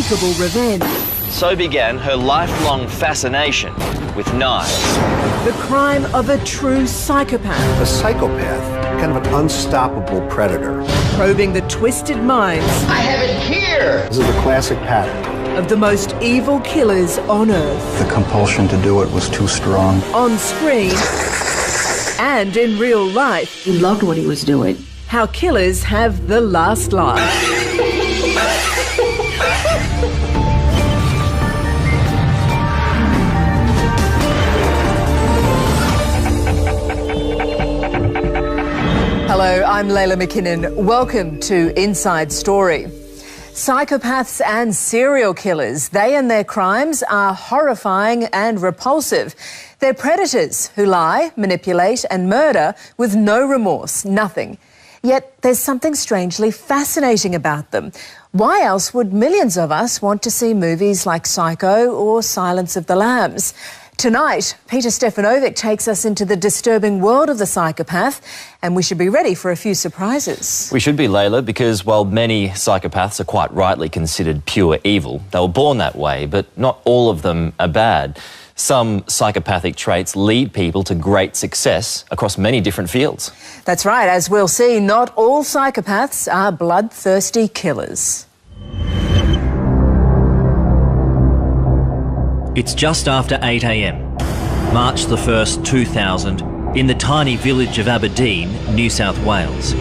unspeakable revenge. So began her lifelong fascination with knives. The crime of a true psychopath. A psychopath, kind of an unstoppable predator. Probing the twisted minds. I have it here! This is the classic pattern of the most evil killers on Earth. The compulsion to do it was too strong. On screen and in real life. He loved what he was doing. How killers have the last laugh. Hello, I'm Layla McKinnon. Welcome to Inside Story. Psychopaths and serial killers, they and their crimes are horrifying and repulsive. They're predators who lie, manipulate and murder with no remorse, nothing. Yet there's something strangely fascinating about them. Why else would millions of us want to see movies like Psycho or Silence of the Lambs? Tonight, Peter Stefanovic takes us into the disturbing world of the psychopath, and we should be ready for a few surprises. We should be, Layla, because while many psychopaths are quite rightly considered pure evil, they were born that way, but not all of them are bad. Some psychopathic traits lead people to great success across many different fields. That's right. As we'll see, not all psychopaths are bloodthirsty killers. It's just after 8 a.m, March the 1st, 2000, in the tiny village of Aberdeen, New South Wales.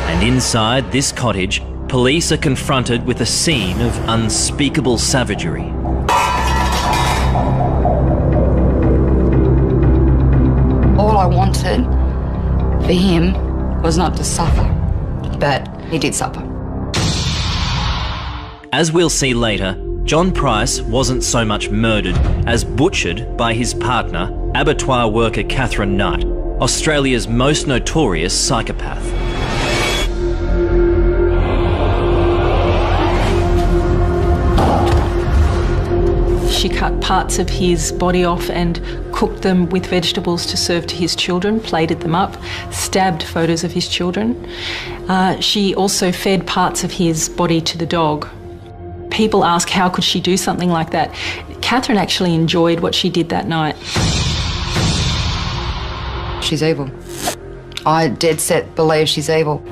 And inside this cottage, police are confronted with a scene of unspeakable savagery. All I wanted for him was not to suffer, but he did suffer. As we'll see later, John Price wasn't so much murdered as butchered by his partner, abattoir worker Catherine Knight, Australia's most notorious psychopath. She cut parts of his body off and cooked them with vegetables to serve to his children, plated them up, stabbed photos of his children. She also fed parts of his body to the dog. People ask, how could she do something like that? Catherine actually enjoyed what she did that night. She's evil. I dead set believe she's evil.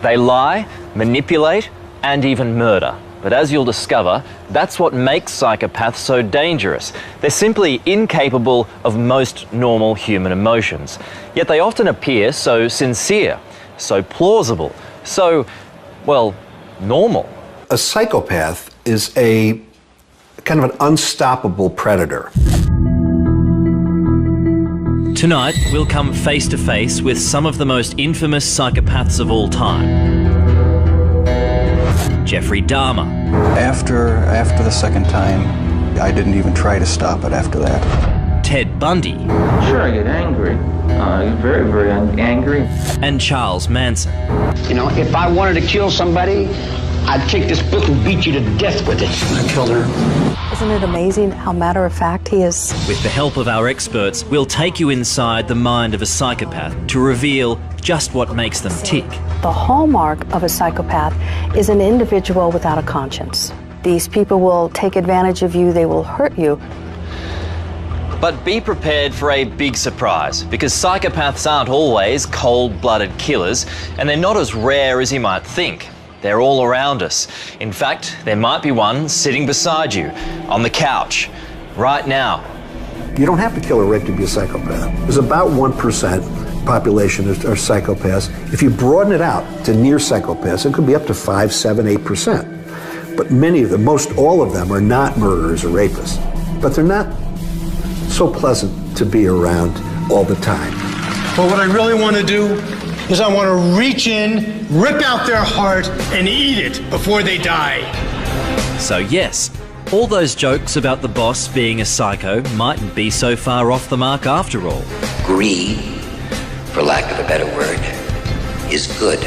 They lie, manipulate and even murder. But as you'll discover, that's what makes psychopaths so dangerous. They're simply incapable of most normal human emotions. Yet they often appear so sincere, so plausible, so, well, normal. A psychopath is a kind of an unstoppable predator. Tonight, we'll come face to face with some of the most infamous psychopaths of all time. Jeffrey Dahmer. After the second time, I didn't even try to stop it after that. Ted Bundy. Sure, I get angry. Very, very angry. And Charles Manson. You know, if I wanted to kill somebody, I'd take this book and beat you to death with it. I killed her. Isn't it amazing how matter-of-fact he is? With the help of our experts, we'll take you inside the mind of a psychopath to reveal just what makes them tick. The hallmark of a psychopath is an individual without a conscience. These people will take advantage of you, they will hurt you. But be prepared for a big surprise, because psychopaths aren't always cold-blooded killers, and they're not as rare as you might think. They're all around us. In fact, there might be one sitting beside you, on the couch, right now. You don't have to kill a rape to be a psychopath. There's about 1% population are psychopaths. If you broaden it out to near psychopaths, it could be up to 5, 7, 8%. But many of them, most all of them, are not murderers or rapists. But they're not so pleasant to be around all the time. But what I really want to do is I want to reach in, rip out their heart, and eat it before they die. So yes, all those jokes about the boss being a psycho mightn't be so far off the mark after all. Greed, for lack of a better word, is good.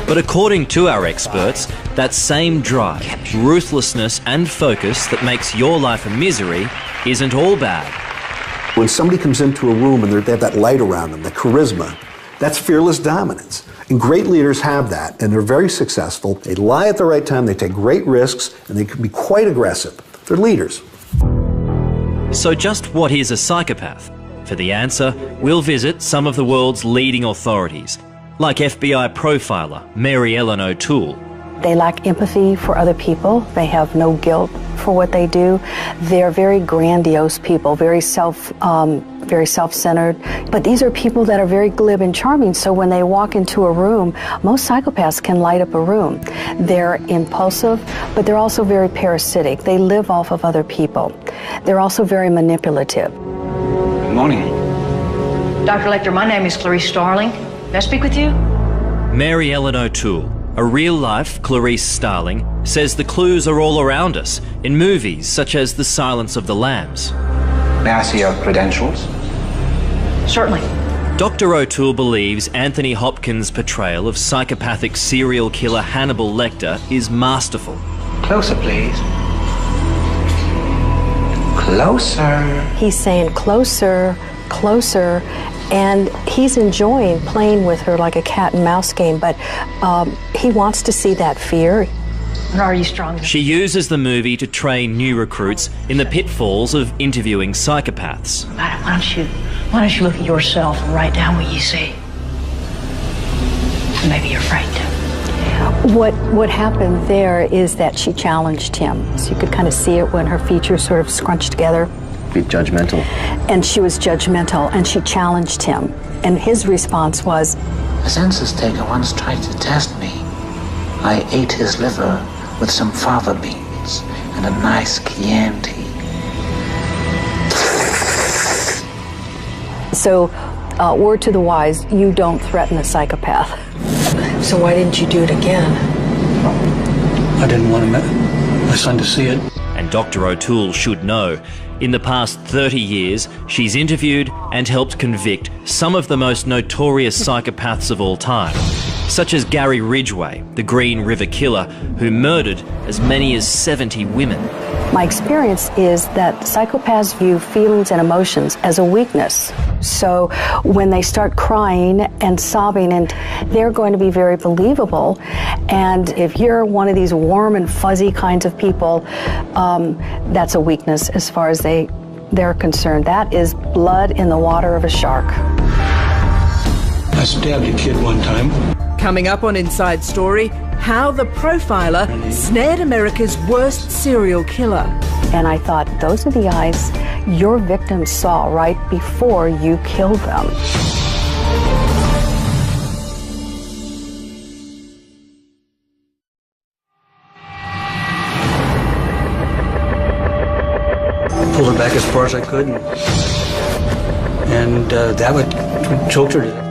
But according to our experts, that same drive, ruthlessness and focus that makes your life a misery isn't all bad. When somebody comes into a room and they have that light around them, the charisma, that's fearless dominance. And great leaders have that, and they're very successful. They lie at the right time, they take great risks, and they can be quite aggressive. They're leaders. So just what is a psychopath? For the answer, we'll visit some of the world's leading authorities, like FBI profiler Mary Ellen O'Toole. They lack empathy for other people. They have no guilt for what they do. They're very grandiose people, very self-centered. But these are people that are very glib and charming, so when they walk into a room, most psychopaths can light up a room. They're impulsive, but they're also very parasitic. They live off of other people. They're also very manipulative. Good morning. Dr. Lecter, my name is Clarice Starling. May I speak with you? Mary Ellen O'Toole, a real-life Clarice Starling, says the clues are all around us in movies such as The Silence of the Lambs. May I see your credentials? Certainly. Dr. O'Toole believes Anthony Hopkins' portrayal of psychopathic serial killer Hannibal Lecter is masterful. Closer, please. Closer. He's saying closer, closer, and he's enjoying playing with her like a cat and mouse game, but he wants to see that fear. Are you strong? She uses the movie to train new recruits in the pitfalls of interviewing psychopaths. Why don't you look at yourself and write down what you see? Maybe you're afraid to. What happened there is that she challenged him. So you could kind of see it when her features sort of scrunched together. Be judgmental. And she was judgmental, and she challenged him. And his response was, A census taker once tried to test me. I ate his liver with some fava beans and a nice Chianti. So, word to the wise, you don't threaten a psychopath. So why didn't you do it again? I didn't want my son to see it. And Dr. O'Toole should know. In the past 30 years, she's interviewed and helped convict some of the most notorious psychopaths of all time, such as Gary Ridgway, the Green River Killer, who murdered as many as 70 women. My experience is that psychopaths view feelings and emotions as a weakness. So when they start crying and sobbing, and they're going to be very believable. And if you're one of these warm and fuzzy kinds of people, that's a weakness as far as they're concerned. That is blood in the water of a shark. I stabbed a kid one time. Coming up on Inside Story, how the profiler snared America's worst serial killer. And I thought, those are the eyes your victims saw right before you killed them. I pulled her back as far as I could, and that would choked her to death.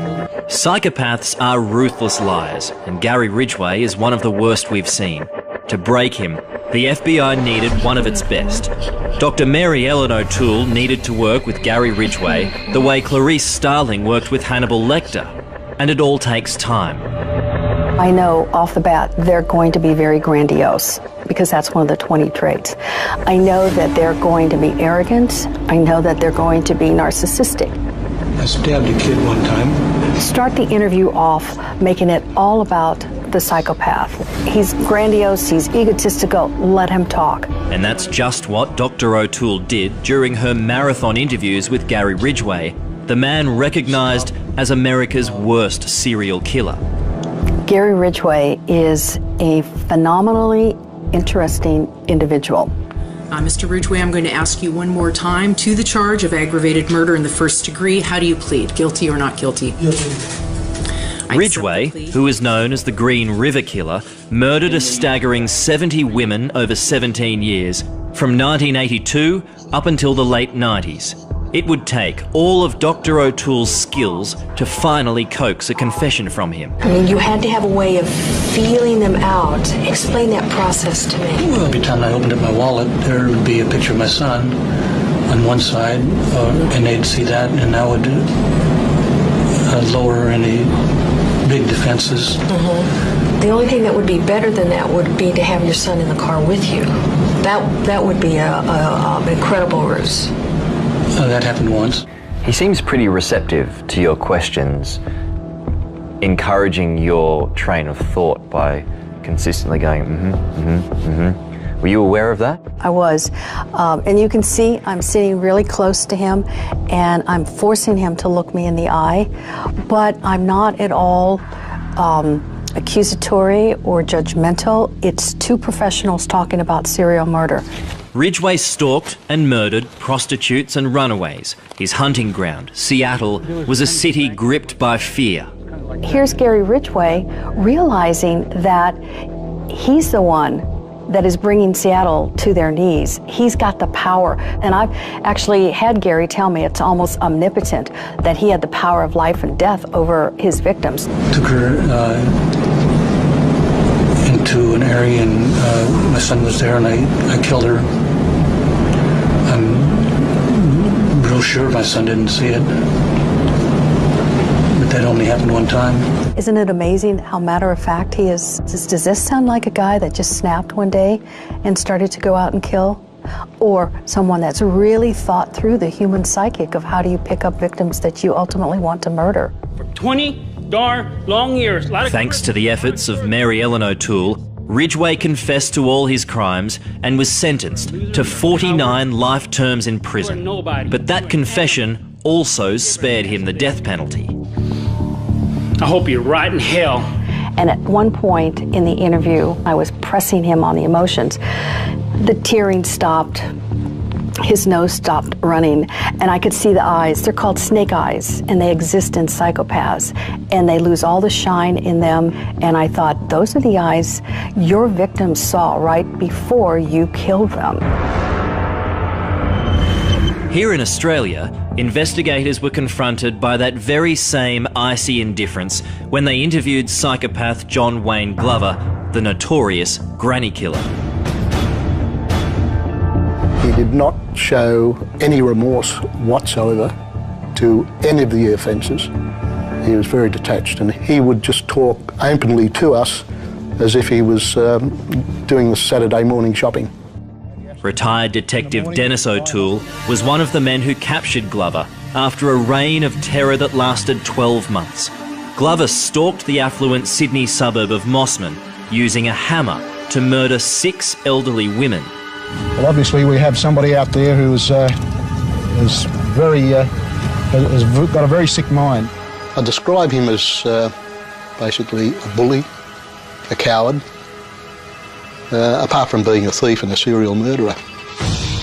Psychopaths are ruthless liars, and Gary Ridgway is one of the worst we've seen. To break him, the FBI needed one of its best. Dr. Mary Ellen O'Toole needed to work with Gary Ridgway the way Clarice Starling worked with Hannibal Lecter, and it all takes time. I know off the bat they're going to be very grandiose, because that's one of the 20 traits. I know that they're going to be arrogant. I know that they're going to be narcissistic. I stabbed a kid one time. Start the interview off making it all about the psychopath. He's grandiose, he's egotistical, let him talk. And that's just what Dr. O'Toole did during her marathon interviews with Gary Ridgway, the man recognised as America's worst serial killer. Gary Ridgway is a phenomenally interesting individual. Mr. Ridgway, I'm going to ask you one more time. To the charge of aggravated murder in the first degree, how do you plead? Guilty or not guilty? Guilty. Ridgway, who is known as the Green River Killer, murdered a staggering 70 women over 17 years, from 1982 up until the late 90s. It would take all of Dr. O'Toole's skills to finally coax a confession from him. I mean, you had to have a way of feeling them out. Explain that process to me. Well, every time I opened up my wallet, there would be a picture of my son on one side, and they'd see that, and I would lower any big defenses. The only thing that would be better than that would be to have your son in the car with you. That would be an incredible ruse. That happened once. He seems pretty receptive to your questions. encouraging your train of thought by consistently going, Were you aware of that? I was. And you can see I'm sitting really close to him and I'm forcing him to look me in the eye, but I'm not at all accusatory or judgmental. It's two professionals talking about serial murder. Ridgway stalked and murdered prostitutes and runaways. His hunting ground, Seattle, was a city gripped by fear. Here's Gary Ridgway realizing that he's the one that is bringing Seattle to their knees. He's got the power. And I've actually had Gary tell me it's almost omnipotent, that he had the power of life and death over his victims. Took her into an area and my son was there and I killed her. I'm real sure my son didn't see it. But that only happened one time. Isn't it amazing how matter-of-fact he is? Does this sound like a guy that just snapped one day and started to go out and kill? Or someone that's really thought through the human psychic of how do you pick up victims that you ultimately want to murder? For 20 darn long years. Thanks to the efforts of Mary Ellen O'Toole, Ridgway confessed to all his crimes and was sentenced to 49 life terms in prison. But that confession also spared him the death penalty. I hope you're right in hell. And at one point in the interview, I was pressing him on the emotions. The tearing stopped, his nose stopped running, and I could see the eyes. They're called snake eyes, and they exist in psychopaths, and they lose all the shine in them. And I thought, those are the eyes your victims saw right before you killed them. Here in Australia, investigators were confronted by that very same icy indifference when they interviewed psychopath John Wayne Glover, the notorious granny killer. He did not show any remorse whatsoever to any of the offences. He was very detached, and he would just talk openly to us as if he was doing the Saturday morning shopping. Retired Detective Dennis O'Toole was one of the men who captured Glover after a reign of terror that lasted 12 months. Glover stalked the affluent Sydney suburb of Mossman using a hammer to murder 6 elderly women. Well, obviously we have somebody out there who has got a very sick mind. I describe him as basically a bully, a coward, apart from being a thief and a serial murderer.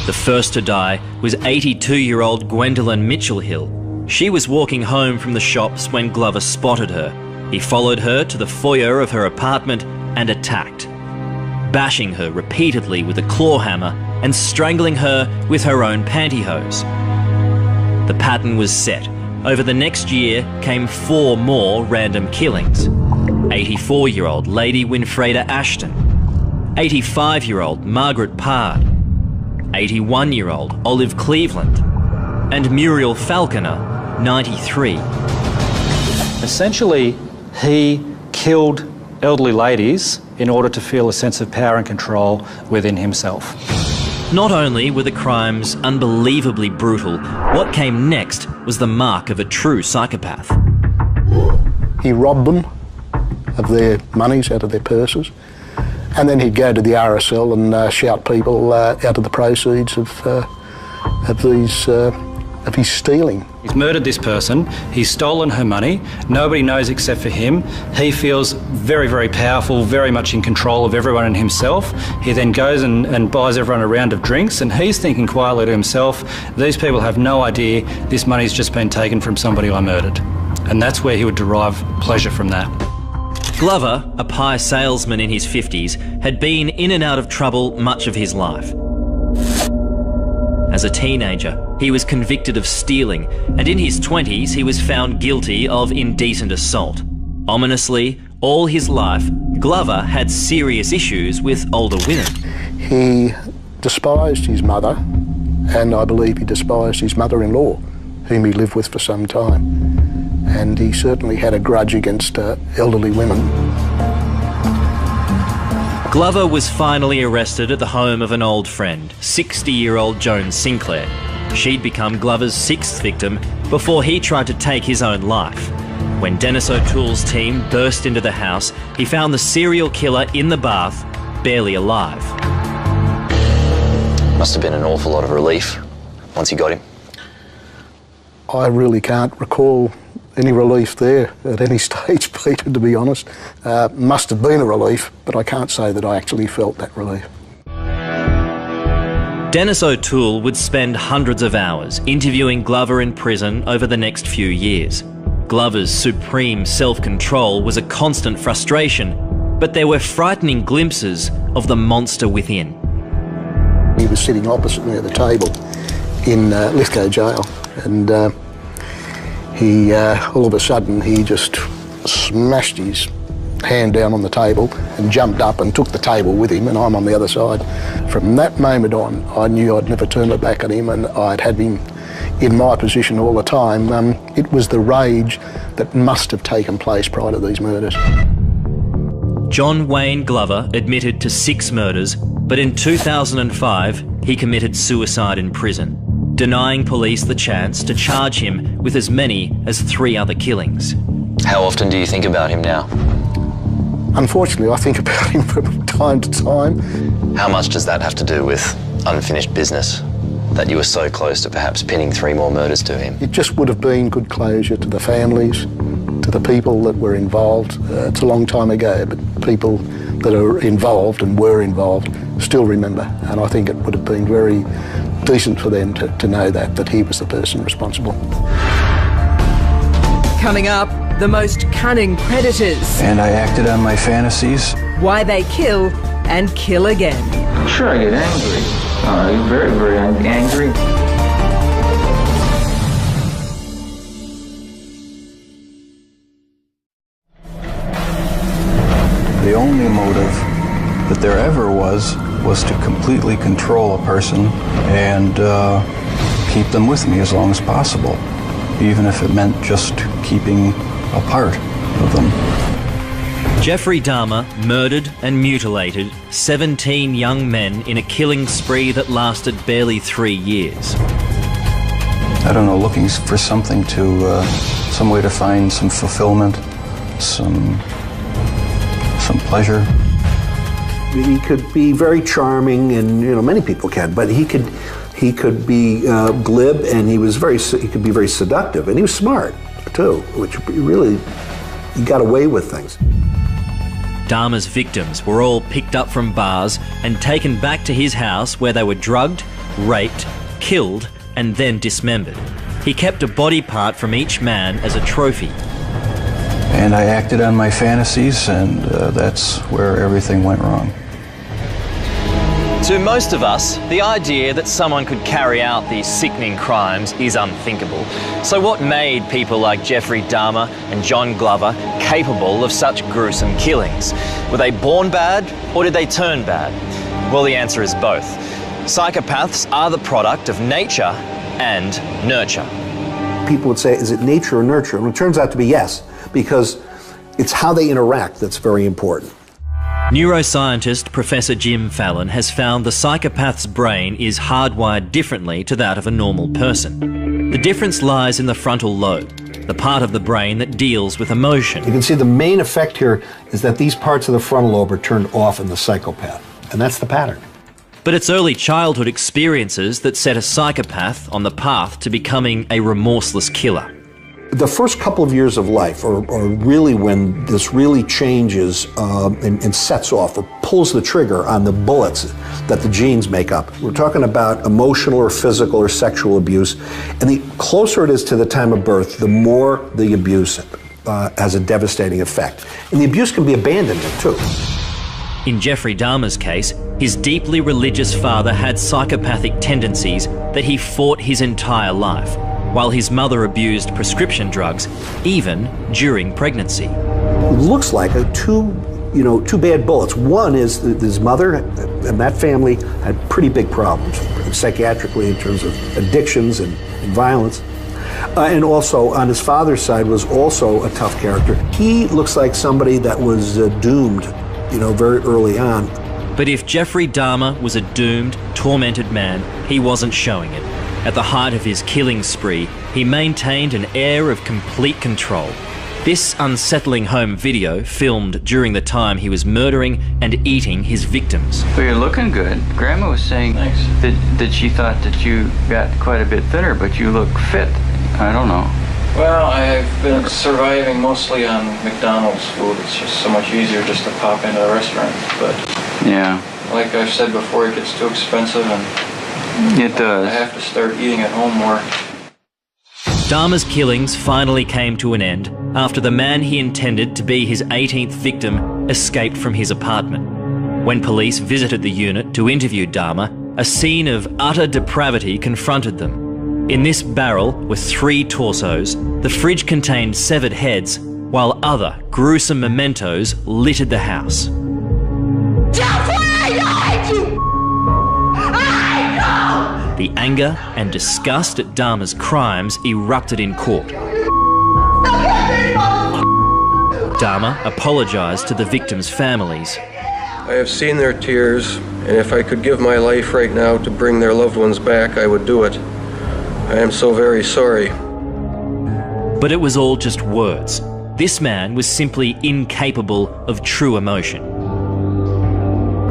The first to die was 82-year-old Gwendolyn Mitchell-Hill. She was walking home from the shops when Glover spotted her. He followed her to the foyer of her apartment and attacked, bashing her repeatedly with a claw hammer and strangling her with her own pantyhose. The pattern was set. Over the next year came 4 more random killings. 84-year-old Lady Winfreda Ashton, 85-year-old Margaret Pard, 81-year-old Olive Cleveland, and Muriel Falconer, 93. Essentially, he killed elderly ladies in order to feel a sense of power and control within himself. Not only were the crimes unbelievably brutal, what came next was the mark of a true psychopath. He robbed them of their monies out of their purses, and then he'd go to the RSL and shout people out of the proceeds of his stealing. He's murdered this person, he's stolen her money, nobody knows except for him. He feels very, very powerful, very much in control of everyone and himself. He then goes and buys everyone a round of drinks, and he's thinking quietly to himself, these people have no idea this money's just been taken from somebody I murdered. And that's where he would derive pleasure from that. Glover, a pie salesman in his 50s, had been in and out of trouble much of his life. As a teenager, he was convicted of stealing, and in his 20s he was found guilty of indecent assault. Ominously, all his life, Glover had serious issues with older women. He despised his mother, and I believe he despised his mother-in-law, whom he lived with for some time. And he certainly had a grudge against elderly women. Glover was finally arrested at the home of an old friend, 60-year-old Joan Sinclair. She'd become Glover's 6th victim before he tried to take his own life. When Dennis O'Toole's team burst into the house, he found the serial killer in the bath, barely alive. Must have been an awful lot of relief once you got him. I really can't recall any relief there at any stage, Peter, to be honest. Must have been a relief, but I can't say that I actually felt that relief. Dennis O'Toole would spend hundreds of hours interviewing Glover in prison over the next few years. Glover's supreme self-control was a constant frustration, but there were frightening glimpses of the monster within. He was sitting opposite me at the table in Lithgow jail, and he all of a sudden he just smashed his hand down on the table and jumped up and took the table with him, and I'm on the other side. From that moment on, I knew I'd never turn my back on him, and I'd had him in my position all the time. It was the rage that must have taken place prior to these murders. John Wayne Glover admitted to 6 murders, but in 2005 he committed suicide in prison, denying police the chance to charge him with as many as 3 other killings. How often do you think about him now? Unfortunately, I think about him from time to time. How much does that have to do with unfinished business? That you were so close to perhaps pinning 3 more murders to him? It just would have been good closure to the families, to the people that were involved. It's a long time ago, but people that are involved and were involved still remember. And I think it would have been very decent for them to know that he was the person responsible. Coming up, the most cunning predators. And I acted on my fantasies. Why they kill and kill again. Sure, I get angry. You're very, very angry. The only motive that there ever was to completely control a person and keep them with me as long as possible, even if it meant just keeping a part of them. Jeffrey Dahmer murdered and mutilated 17 young men in a killing spree that lasted barely 3 years. I don't know, looking for something to, some way to find some fulfillment, some pleasure. He could be very charming, and many people can, but he could be glib, and he could be very seductive, and he was smart too, which really, he got away with things. Dahmer's victims were all picked up from bars and taken back to his house, where they were drugged, raped, killed, and then dismembered. He kept a body part from each man as a trophy. And I acted on my fantasies, and that's where everything went wrong. To most of us, the idea that someone could carry out these sickening crimes is unthinkable. So what made people like Jeffrey Dahmer and John Glover capable of such gruesome killings? Were they born bad, or did they turn bad? Well, the answer is both. Psychopaths are the product of nature and nurture. People would say, is it nature or nurture? And it turns out to be yes, because it's how they interact that's very important. Neuroscientist Professor Jim Fallon has found the psychopath's brain is hardwired differently to that of a normal person. The difference lies in the frontal lobe, the part of the brain that deals with emotion. You can see the main effect here is that these parts of the frontal lobe are turned off in the psychopath, and that's the pattern. But it's early childhood experiences that set a psychopath on the path to becoming a remorseless killer. The first couple of years of life are really when this really changes and sets off or pulls the trigger on the bullets that the genes make up. We're talking about emotional or physical or sexual abuse, and the closer it is to the time of birth, the more the abuse has a devastating effect. And the abuse can be abandonment too. In Jeffrey Dahmer's case, his deeply religious father had psychopathic tendencies that he fought his entire life, while his mother abused prescription drugs, even during pregnancy. It looks like two bad bullets. One is his mother and that family had pretty big problems psychiatrically in terms of addictions and violence. And also on his father's side was also a tough character. He looks like somebody that was doomed, very early on. But if Jeffrey Dahmer was a doomed, tormented man, he wasn't showing it. At the height of his killing spree, he maintained an air of complete control. This unsettling home video, filmed during the time he was murdering and eating his victims. Well, you're looking good. Grandma was saying that she thought that you got quite a bit thinner, but you look fit. I don't know. Well, I've been surviving mostly on McDonald's food. It's just so much easier just to pop into a restaurant. But yeah, like I've said before, it gets too expensive, and it does. I have to start eating at home more. Dahmer's killings finally came to an end after the man he intended to be his 18th victim escaped from his apartment. When police visited the unit to interview Dahmer, a scene of utter depravity confronted them. In this barrel were 3 torsos, the fridge contained severed heads, while other gruesome mementos littered the house. The anger and disgust at Dahmer's crimes erupted in court. Dahmer apologised to the victims' families. I have seen their tears, and if I could give my life right now to bring their loved ones back, I would do it. I am so very sorry. But it was all just words. This man was simply incapable of true emotion.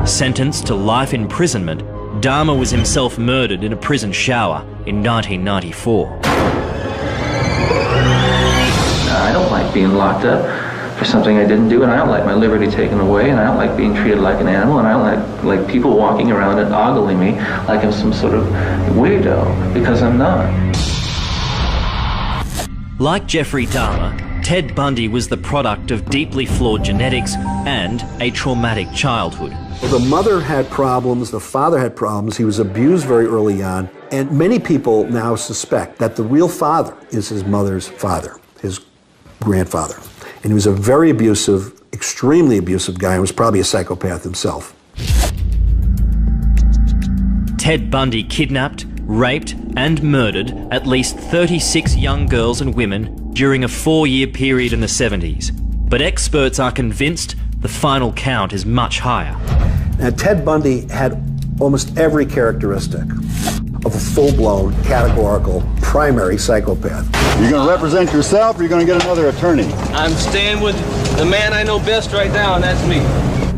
Sentenced to life imprisonment, Dahmer was himself murdered in a prison shower in 1994. I don't like being locked up for something I didn't do, and I don't like my liberty taken away, and I don't like being treated like an animal, and I don't like people walking around and ogling me like I'm some sort of weirdo, because I'm not. Like Jeffrey Dahmer, Ted Bundy was the product of deeply flawed genetics and a traumatic childhood. The mother had problems, the father had problems, he was abused very early on, and many people now suspect that the real father is his mother's father, his grandfather. And he was a very abusive, extremely abusive guy, and was probably a psychopath himself. Ted Bundy kidnapped, raped and murdered at least 36 young girls and women during a 4-year period in the 70s. But experts are convinced the final count is much higher. Now, Ted Bundy had almost every characteristic of a full-blown, categorical, primary psychopath. You're going to represent yourself, or you're going to get another attorney? I'm staying with the man I know best right now, and that's me.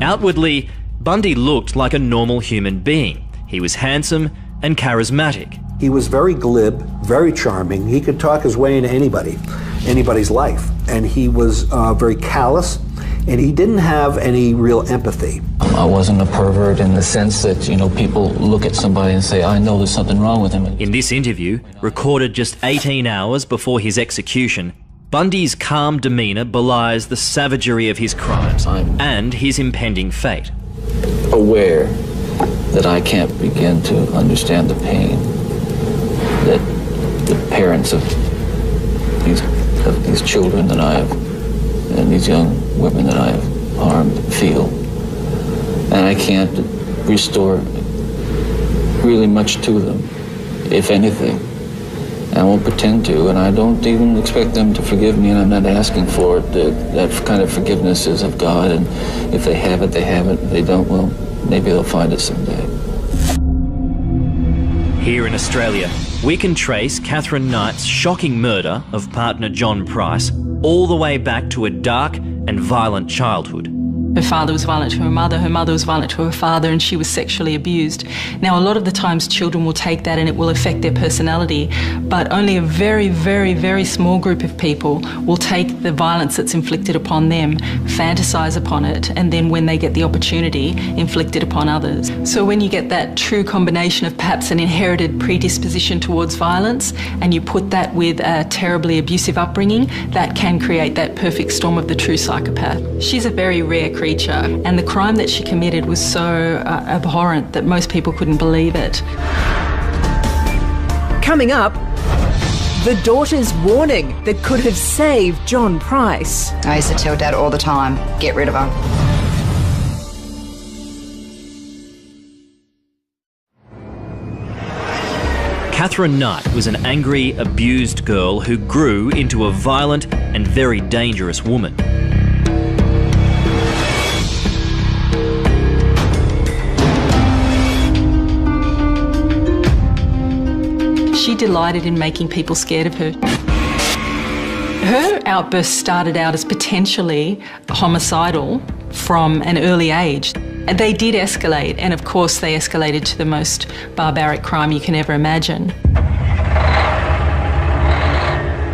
Outwardly, Bundy looked like a normal human being. He was handsome and charismatic. He was very glib, very charming. He could talk his way into anybody's life. And he was very callous, and he didn't have any real empathy. I wasn't a pervert in the sense that, people look at somebody and say, I know there's something wrong with him. In this interview, recorded just 18 hours before his execution, Bundy's calm demeanour belies the savagery of his crimes and his impending fate. Aware that I can't begin to understand the pain that the parents of these children that I have and these young women that I have harmed feel. And I can't restore really much to them, if anything. I won't pretend to, and I don't even expect them to forgive me, and I'm not asking for it. That kind of forgiveness is of God, and if they have it, they have it. If they don't, well, maybe they'll find it someday. Here in Australia, we can trace Katherine Knight's shocking murder of partner John Price all the way back to a dark and violent childhood. Her father was violent to her mother was violent to her father, and she was sexually abused. Now, a lot of the times children will take that and it will affect their personality, but only a very, very, very small group of people will take the violence that's inflicted upon them, fantasize upon it, and then when they get the opportunity, inflict it upon others. So when you get that true combination of perhaps an inherited predisposition towards violence, and you put that with a terribly abusive upbringing, that can create that perfect storm of the true psychopath. She's a very rare creature, and the crime that she committed was so abhorrent that most people couldn't believe it. Coming up, the daughter's warning that could have saved John Price. I used to tell Dad all the time, get rid of her. Katherine Knight was an angry, abused girl who grew into a violent and very dangerous woman. She delighted in making people scared of her. Her outburst started out as potentially homicidal from an early age. They did escalate, and of course they escalated to the most barbaric crime you can ever imagine.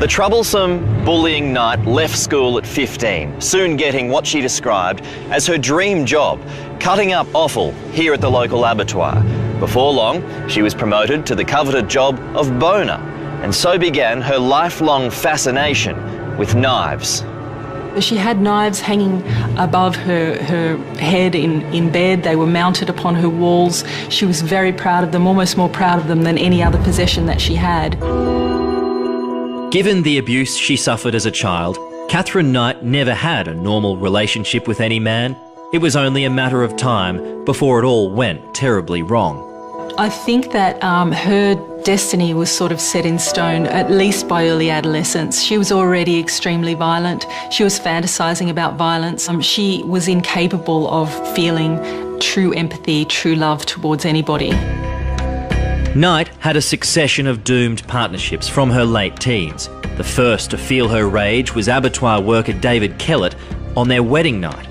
The troublesome, bullying Knight left school at 15, soon getting what she described as her dream job, cutting up offal here at the local abattoir. Before long, she was promoted to the coveted job of boner, and so began her lifelong fascination with knives. She had knives hanging above her head in bed. They were mounted upon her walls. She was very proud of them, almost more proud of them than any other possession that she had. Given the abuse she suffered as a child, Katherine Knight never had a normal relationship with any man. It was only a matter of time before it all went terribly wrong. I think that her destiny was sort of set in stone, at least by early adolescence. She was already extremely violent. She was fantasising about violence. She was incapable of feeling true empathy, true love towards anybody. Knight had a succession of doomed partnerships from her late teens. The first to feel her rage was abattoir worker David Kellett on their wedding night.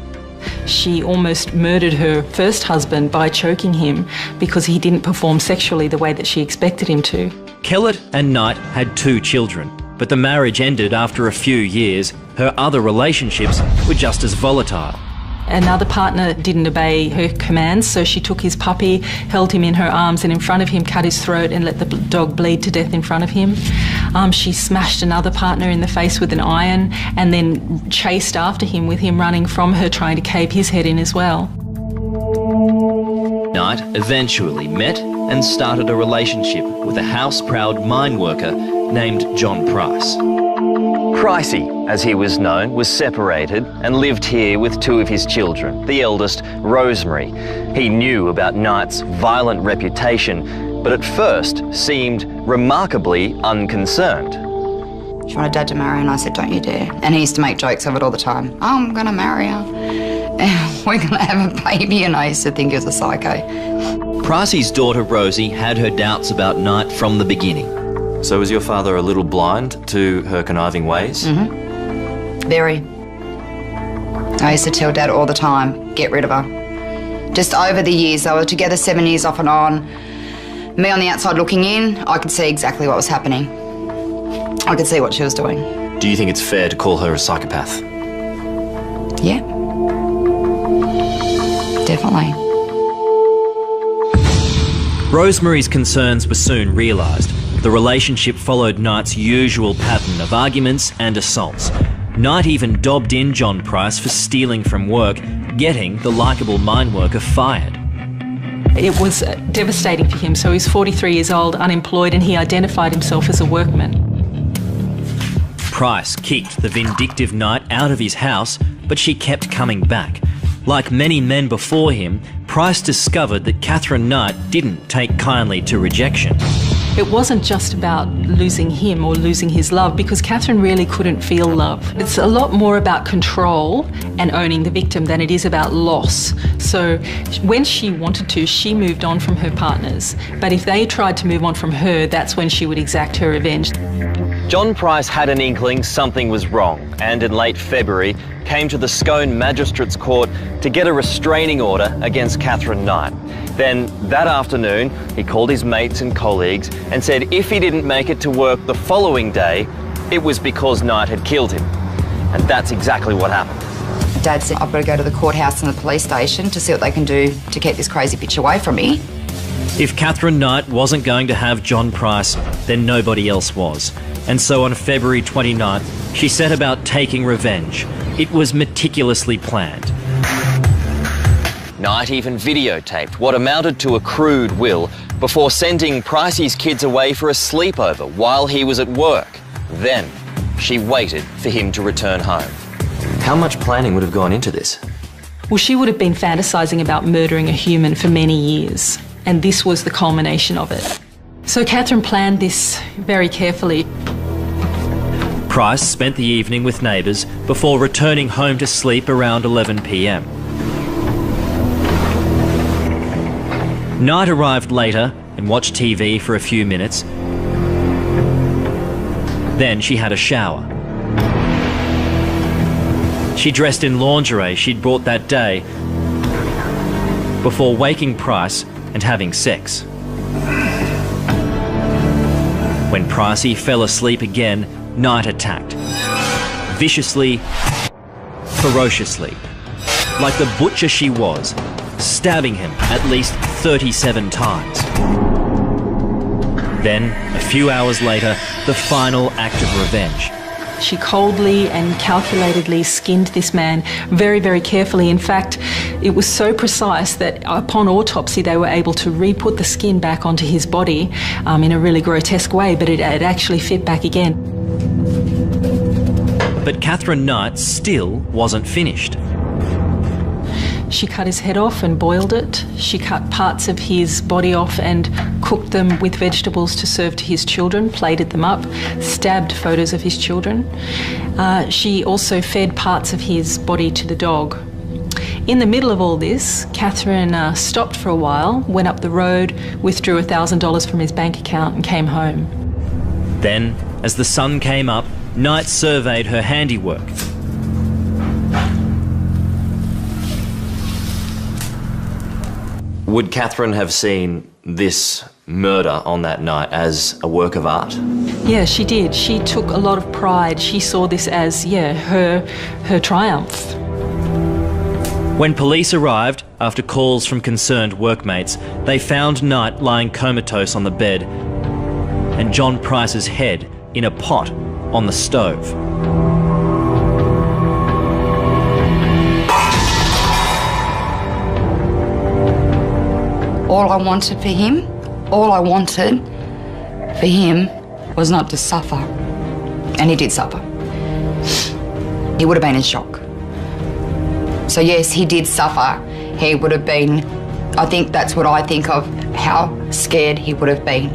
She almost murdered her first husband by choking him because he didn't perform sexually the way that she expected him to. Kellett and Knight had 2 children, but the marriage ended after a few years. Her other relationships were just as volatile. Another partner didn't obey her commands, so she took his puppy, held him in her arms and in front of him, cut his throat and let the dog bleed to death in front of him. She smashed another partner in the face with an iron and then chased after him with him running from her, trying to cave his head in as well. Knight eventually met and started a relationship with a house-proud mine worker named John Price. Pricey, as he was known, was separated and lived here with 2 of his children, the eldest, Rosemary. He knew about Knight's violent reputation, but at first seemed remarkably unconcerned. She wanted Dad to marry her, and I said, don't you dare. And he used to make jokes of it all the time. Oh, I'm going to marry her. And we're going to have a baby, and I used to think he was a psycho. Pricey's daughter Rosie had her doubts about Knight from the beginning. So was your father a little blind to her conniving ways? Mm-hmm. Very. I used to tell Dad all the time, get rid of her. Just over the years, they were together 7 years off and on. Me on the outside looking in, I could see exactly what was happening. I could see what she was doing. Do you think it's fair to call her a psychopath? Yeah. Definitely. Rosemary's concerns were soon realised. The relationship followed Knight's usual pattern of arguments and assaults. Knight even dobbed in John Price for stealing from work, getting the likeable mine worker fired. It was devastating for him. So he was 43 years old, unemployed, and he identified himself as a workman. Price kicked the vindictive Knight out of his house, but she kept coming back. Like many men before him, Price discovered that Katherine Knight didn't take kindly to rejection. It wasn't just about losing him or losing his love, because Katherine really couldn't feel love. It's a lot more about control and owning the victim than it is about loss. So when she wanted to, she moved on from her partners. But if they tried to move on from her, that's when she would exact her revenge. John Price had an inkling something was wrong, and in late February came to the Scone Magistrates Court to get a restraining order against Katherine Knight. Then, that afternoon, he called his mates and colleagues and said if he didn't make it to work the following day, it was because Knight had killed him. And that's exactly what happened. Dad said, I've got to go to the courthouse and the police station to see what they can do to keep this crazy bitch away from me. If Katherine Knight wasn't going to have John Price, then nobody else was. And so on February 29th, she set about taking revenge. It was meticulously planned. Knight even videotaped what amounted to a crude will before sending Pricey's kids away for a sleepover while he was at work. Then, she waited for him to return home. How much planning would have gone into this? Well, she would have been fantasising about murdering a human for many years, and this was the culmination of it. So Katherine planned this very carefully. Price spent the evening with neighbours before returning home to sleep around 11 p.m. Knight arrived later and watched TV for a few minutes. Then she had a shower. She dressed in lingerie she'd brought that day before waking Price and having sex. When Pricey fell asleep again, Knight attacked. Viciously, ferociously, like the butcher she was, stabbing him at least 37 times. Then, a few hours later, the final act of revenge. She coldly and calculatedly skinned this man very, very carefully. In fact, it was so precise that upon autopsy they were able to re-put the skin back onto his body in a really grotesque way, but it actually fit back again. But Catherine Knight still wasn't finished. She cut his head off and boiled it. She cut parts of his body off and cooked them with vegetables to serve to his children, plated them up, stabbed photos of his children. She also fed parts of his body to the dog. In the middle of all this, Catherine stopped for a while, went up the road, withdrew $1,000 from his bank account and came home. Then, as the sun came up, Knight surveyed her handiwork. Would Catherine have seen this murder on that night as a work of art? Yeah, she did. She took a lot of pride. She saw this as, her triumph. When police arrived, after calls from concerned workmates, they found Knight lying comatose on the bed and John Price's head in a pot on the stove. All I wanted for him was not to suffer. And he did suffer. He would have been in shock. So yes, he did suffer. He would have been, I think that's what I think of, how scared he would have been.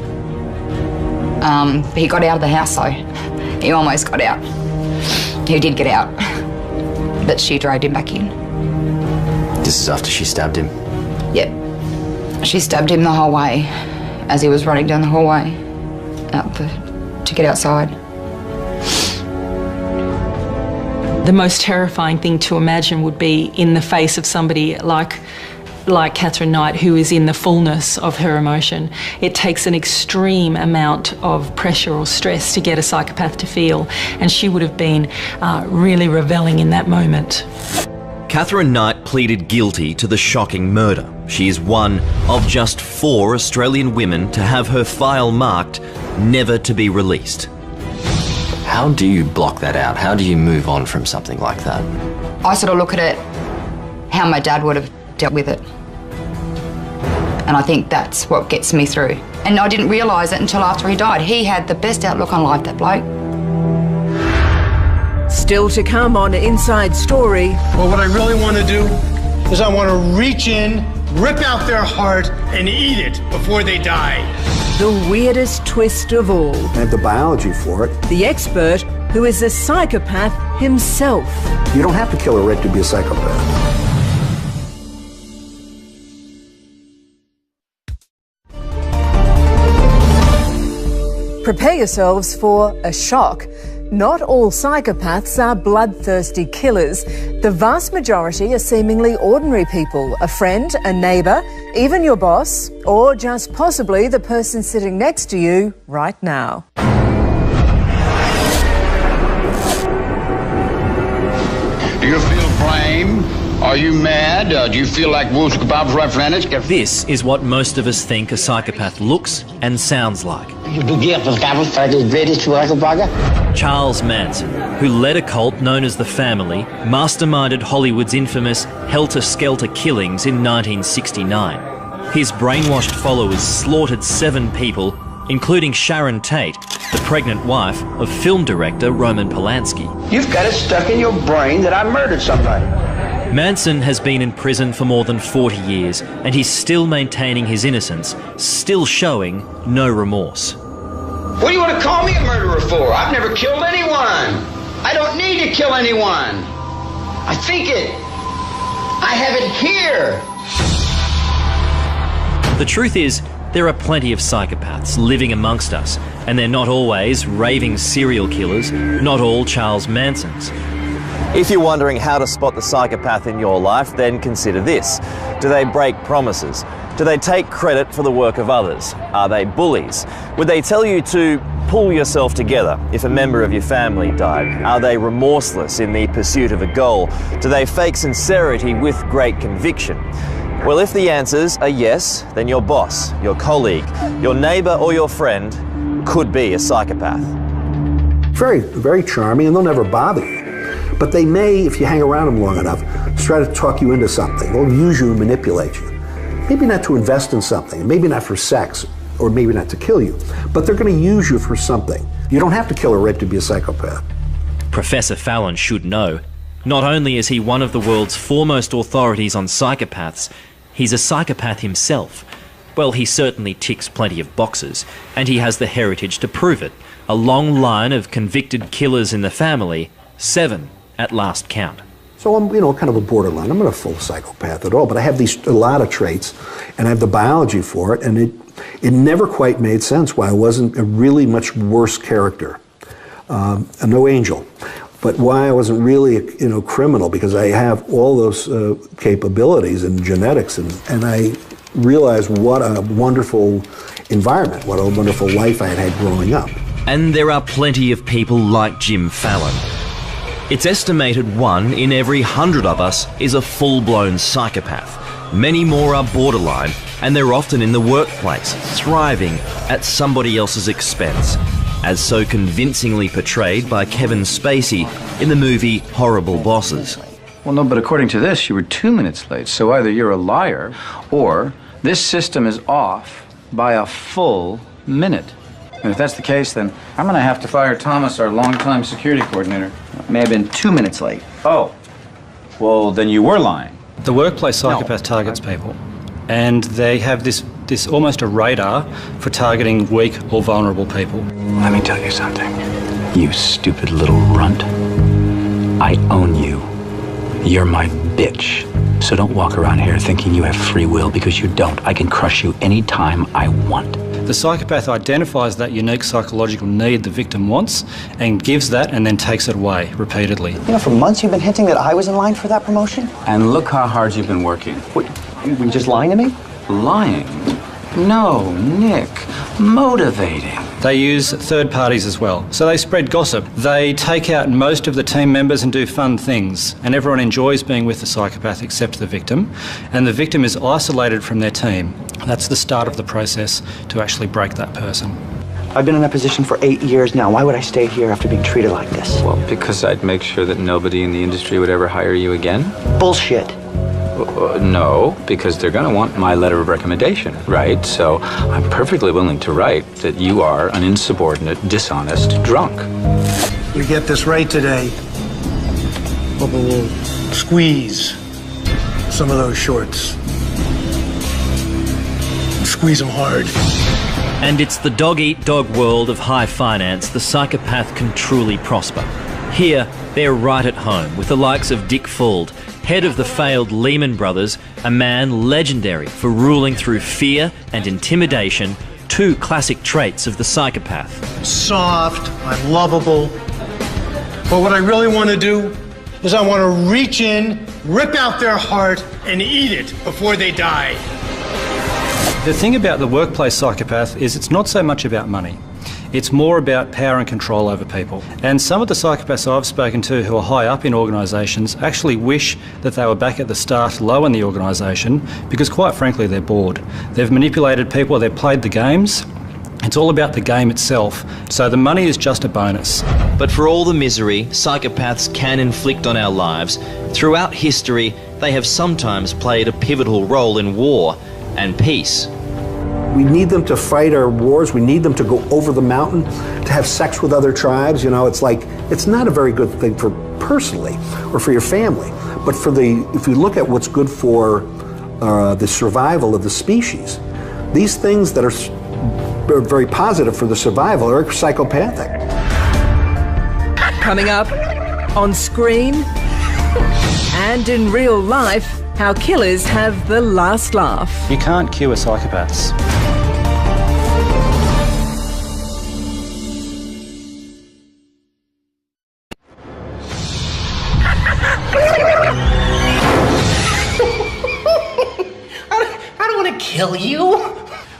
He got out of the house though. He almost got out. He did get out. But she dragged him back in. This is after she stabbed him? Yep. She stabbed him the whole way as he was running down the hallway to get outside. The most terrifying thing to imagine would be in the face of somebody like Catherine Knight, who is in the fullness of her emotion. It takes an extreme amount of pressure or stress to get a psychopath to feel, and she would have been really reveling in that moment. Catherine Knight pleaded guilty to the shocking murder. She is one of just 4 Australian women to have her file marked never to be released. How do you block that out? How do you move on from something like that? I sort of look at it how my dad would have dealt with it. And I think that's what gets me through. And I didn't realise it until after he died. He had the best outlook on life, that bloke. Still to come on Inside Story. Well, what I really want to do is I want to reach in, rip out their heart, and eat it before they die. The weirdest twist of all. I have the biology for it. The expert who is a psychopath himself. You don't have to kill a Rick to be a psychopath. Prepare yourselves for a shock. Not all psychopaths are bloodthirsty killers. The vast majority are seemingly ordinary people, a friend, a neighbour, even your boss, or just possibly the person sitting next to you right now. Do you feel blame? Are you mad? Do you feel like This is what most of us think a psychopath looks and sounds like. Charles Manson, who led a cult known as the Family, masterminded Hollywood's infamous Helter-Skelter killings in 1969. His brainwashed followers slaughtered 7 people, including Sharon Tate, the pregnant wife of film director Roman Polanski. You've got it stuck in your brain that I murdered somebody. Manson has been in prison for more than 40 years, and he's still maintaining his innocence, still showing no remorse. What do you want to call me a murderer for? I've never killed anyone. I don't need to kill anyone. I think it. I have it here. The truth is, There are plenty of psychopaths living amongst us, and they're not always raving serial killers, not all Charles Mansons. If you're wondering how to spot the psychopath in your life, then consider this. Do they break promises? Do they take credit for the work of others? Are they bullies? Would they tell you to pull yourself together if a member of your family died? Are they remorseless in the pursuit of a goal? Do they fake sincerity with great conviction? Well, if the answers are yes, then your boss, your colleague, your neighbour or your friend could be a psychopath. Very, very charming, and they'll never bother you. But they may, if you hang around them long enough, try to talk you into something. They'll use you and manipulate you. Maybe not to invest in something, maybe not for sex, or maybe not to kill you, but they're going to use you for something. You don't have to kill or rape to be a psychopath. Professor Fallon should know. Not only is he one of the world's foremost authorities on psychopaths, he's a psychopath himself. Well, he certainly ticks plenty of boxes, and he has the heritage to prove it. A long line of convicted killers in the family, 7 at last count. So I'm, kind of a borderline. I'm not a full psychopath at all, but I have a lot of traits, and I have the biology for it, and it never quite made sense why I wasn't a really much worse character, no angel, but why I wasn't really a criminal, because I have all those capabilities and genetics, and I realized what a wonderful environment, what a wonderful life I had growing up. And there are plenty of people like Jim Fallon. It's estimated 1 in every 100 of us is a full-blown psychopath. Many more are borderline, and they're often in the workplace, thriving at somebody else's expense, as so convincingly portrayed by Kevin Spacey in the movie Horrible Bosses. Well, no, but according to this, you were 2 minutes late, so either you're a liar, or this system is off by a full minute. And if that's the case, then I'm going to have to fire Thomas, our longtime security coordinator. May have been 2 minutes late. Oh, well, then you were lying. The workplace psychopath targets people, and they have this almost a radar for targeting weak or vulnerable people. Let me tell you something. You stupid little runt. I own you. You're my bitch. So don't walk around here thinking you have free will, because you don't. I can crush you anytime I want. The psychopath identifies that unique psychological need the victim wants and gives that and then takes it away repeatedly. For months you've been hinting that I was in line for that promotion? And look how hard you've been working. What, you were just lying to me? Lying? No, Nick. Motivating. They use third parties as well. So they spread gossip. They take out most of the team members and do fun things. And everyone enjoys being with the psychopath except the victim. And the victim is isolated from their team. That's the start of the process to actually break that person. I've been in that position for 8 years now. Why would I stay here after being treated like this? Well, because I'd make sure that nobody in the industry would ever hire you again. Bullshit. No, because they're going to want my letter of recommendation, right? So I'm perfectly willing to write that you are an insubordinate, dishonest drunk. We get this right today. We'll squeeze some of those shorts. Squeeze them hard. And it's the dog-eat-dog world of high finance the psychopath can truly prosper. Here, they're right at home with the likes of Dick Fuld, head of the failed Lehman Brothers, a man legendary for ruling through fear and intimidation, 2 classic traits of the psychopath. Soft, I'm lovable. But what I really want to do is I want to reach in, rip out their heart, and eat it before they die. The thing about the workplace psychopath is it's not so much about money. It's more about power and control over people. And some of the psychopaths I've spoken to who are high up in organisations actually wish that they were back at the start, low in the organisation, because quite frankly they're bored. They've manipulated people, they've played the games. It's all about the game itself. So the money is just a bonus. But for all the misery psychopaths can inflict on our lives, throughout history they have sometimes played a pivotal role in war and peace. We need them to fight our wars. We need them to go over the mountain, to have sex with other tribes. It's not a very good thing for personally or for your family. But if you look at what's good for the survival of the species, these things that are very positive for the survival are psychopathic. Coming up on screen and in real life, how killers have the last laugh. You can't cure psychopaths.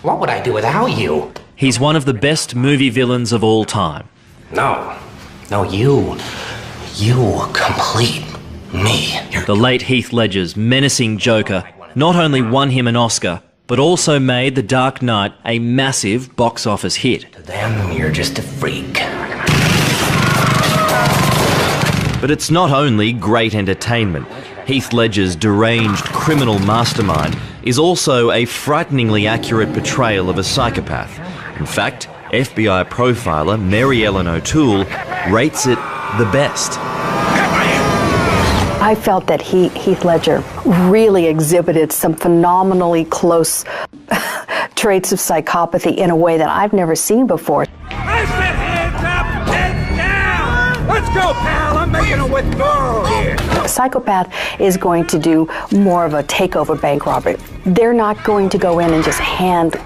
What would I do without you? He's one of the best movie villains of all time. No, you complete me. The late Heath Ledger's menacing Joker not only won him an Oscar, but also made The Dark Knight a massive box office hit. To them, you're just a freak. But it's not only great entertainment. Heath Ledger's deranged criminal mastermind is also a frighteningly accurate portrayal of a psychopath. In fact, FBI profiler Mary Ellen O'Toole rates it the best. I felt that Heath Ledger really exhibited some phenomenally close traits of psychopathy in a way that I've never seen before. I said hands up, heads down! Let's go, pal! I'm making a withdrawal here! A psychopath is going to do more of a takeover bank robbery. They're not going to go in and just hand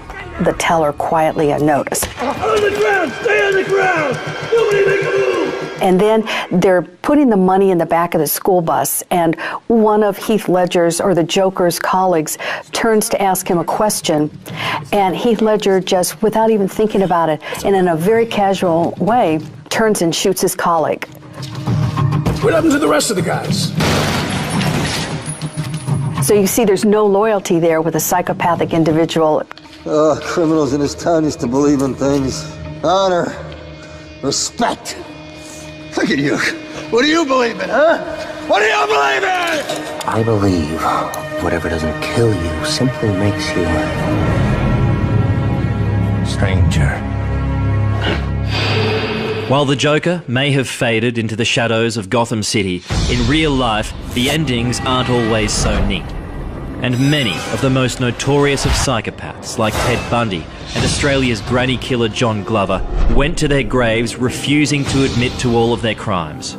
the teller quietly a notice. On the ground! Stay on the ground! Nobody make a move! And then they're putting the money in the back of the school bus, and one of Heath Ledger's or the Joker's colleagues turns to ask him a question, and Heath Ledger, just without even thinking about it and in a very casual way, turns and shoots his colleague. What happened to the rest of the guys? So you see there's no loyalty there with a psychopathic individual. Criminals in this town used to believe in things. Honor, respect. Look at you. What do you believe in, huh? What do you believe in? I believe whatever doesn't kill you simply makes you stranger. While the Joker may have faded into the shadows of Gotham City, in real life, the endings aren't always so neat. And many of the most notorious of psychopaths, like Ted Bundy and Australia's granny killer John Glover, went to their graves refusing to admit to all of their crimes.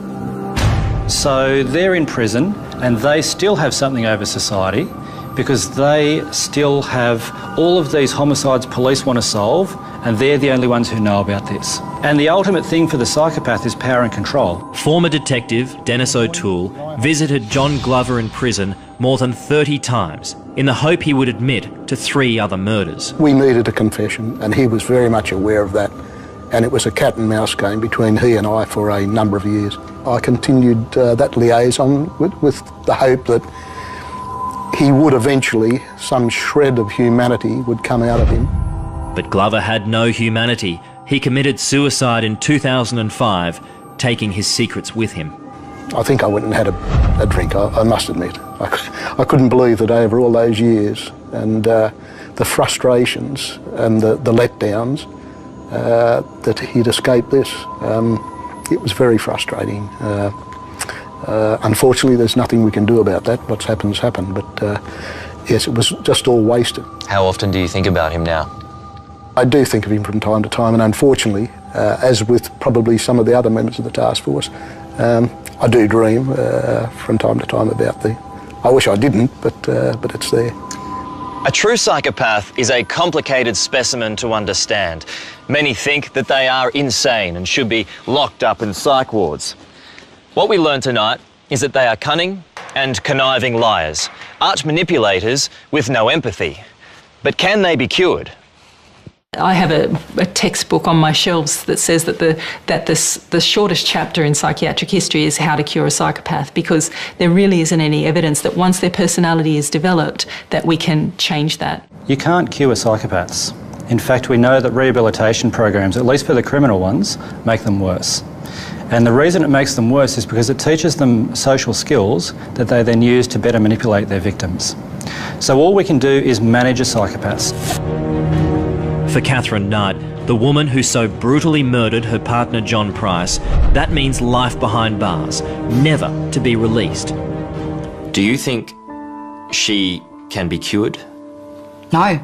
So they're in prison and they still have something over society because they still have all of these homicides police want to solve, and they're the only ones who know about this. And the ultimate thing for the psychopath is power and control. Former detective Dennis O'Toole visited John Glover in prison more than 30 times in the hope he would admit to 3 other murders. We needed a confession, and he was very much aware of that, and it was a cat and mouse game between he and I for a number of years. I continued that liaison with the hope that he would eventually, some shred of humanity would come out of him. But Glover had no humanity. He committed suicide in 2005, taking his secrets with him. I think I went and had a drink, I must admit. I couldn't believe that over all those years and the frustrations and the letdowns that he'd escaped this. It was very frustrating. Unfortunately, there's nothing we can do about that. What's happened's happened, but yes, it was just all wasted. How often do you think about him now? I do think of him from time to time, and unfortunately, as with probably some of the other members of the task force, I do dream from time to time about I wish I didn't, but it's there. A true psychopath is a complicated specimen to understand. Many think that they are insane and should be locked up in psych wards. What we learn tonight is that they are cunning and conniving liars, arch manipulators with no empathy. But can they be cured? I have a textbook on my shelves that says that the shortest chapter in psychiatric history is how to cure a psychopath, because there really isn't any evidence that once their personality is developed that we can change that. You can't cure psychopaths. In fact, we know that rehabilitation programs, at least for the criminal ones, make them worse. And the reason it makes them worse is because it teaches them social skills that they then use to better manipulate their victims. So all we can do is manage a psychopath. For Catherine Knight, the woman who so brutally murdered her partner John Price, that means life behind bars, never to be released. Do you think she can be cured? No.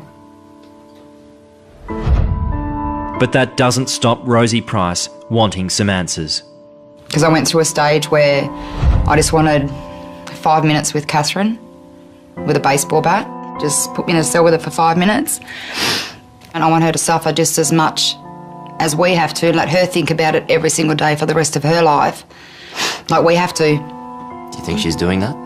But that doesn't stop Rosie Price wanting some answers. Because I went through a stage where I just wanted 5 minutes with Catherine with a baseball bat. Just put me in a cell with her for 5 minutes. And I want her to suffer just as much as we have to. Let her think about it every single day for the rest of her life, like we have to. Do you think she's doing that?